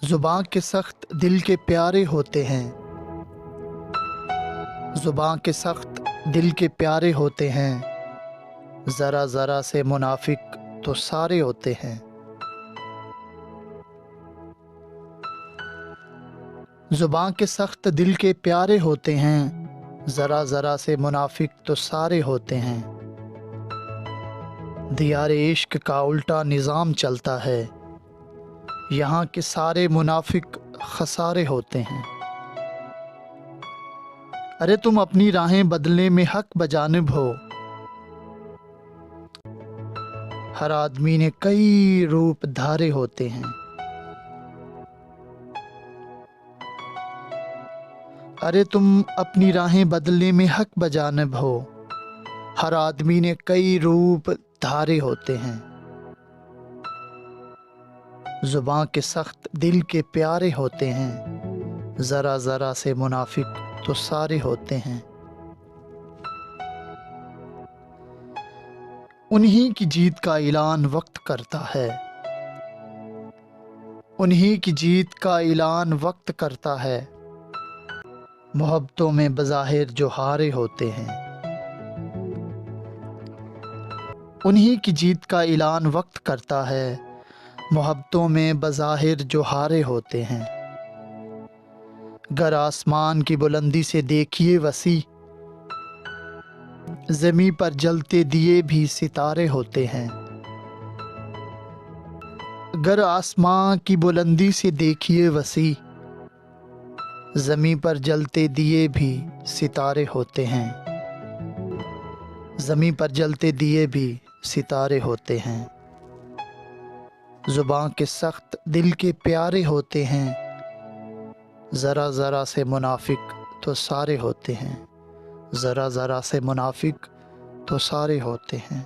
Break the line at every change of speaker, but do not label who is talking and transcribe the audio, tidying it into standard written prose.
ज़ुबां के सख्त दिल के प्यारे होते हैं। ज़ुबां के सख्त दिल के प्यारे होते हैं। ज़रा ज़रा से मुनाफिक तो सारे होते हैं। ज़ुबां के सख्त दिल के प्यारे होते हैं। ज़रा ज़रा से मुनाफिक तो सारे होते हैं। दियारे इश्क का उल्टा निज़ाम चलता है। यहाँ के सारे मुनाफिक खसारे होते हैं। अरे तुम अपनी राहें बदलने में हक बजानिब हो। हर आदमी ने कई रूप धारे होते हैं। अरे तुम अपनी राहें बदलने में हक बजानिब हो। हर आदमी ने कई रूप धारे होते हैं। ज़ुबां के सख्त दिल के प्यारे होते हैं। ज़रा ज़रा से मुनाफिक तो सारे होते हैं। उन्हीं की जीत का ऐलान वक्त करता है। उन्हीं की जीत का ऐलान वक्त करता है। मोहब्बतों में बज़ाहिर जो हारे होते हैं। उन्हीं की जीत का ऐलान वक्त करता है। मोहब्बतों में बज़ाहिर जो हारे होते हैं। गर आसमान की बुलंदी से देखिए वसी, ज़मीं पर जलते दिए भी सितारे होते हैं। गर आसमां की बुलंदी से देखिए वसी, ज़मीं पर जलते दिए भी सितारे होते हैं। ज़मीं पर जलते दिए भी सितारे होते हैं। ज़ुबां के सख्त दिल के प्यारे होते हैं। ज़रा ज़रा से मुनाफिक तो सारे होते हैं। ज़रा ज़रा से मुनाफिक तो सारे होते हैं।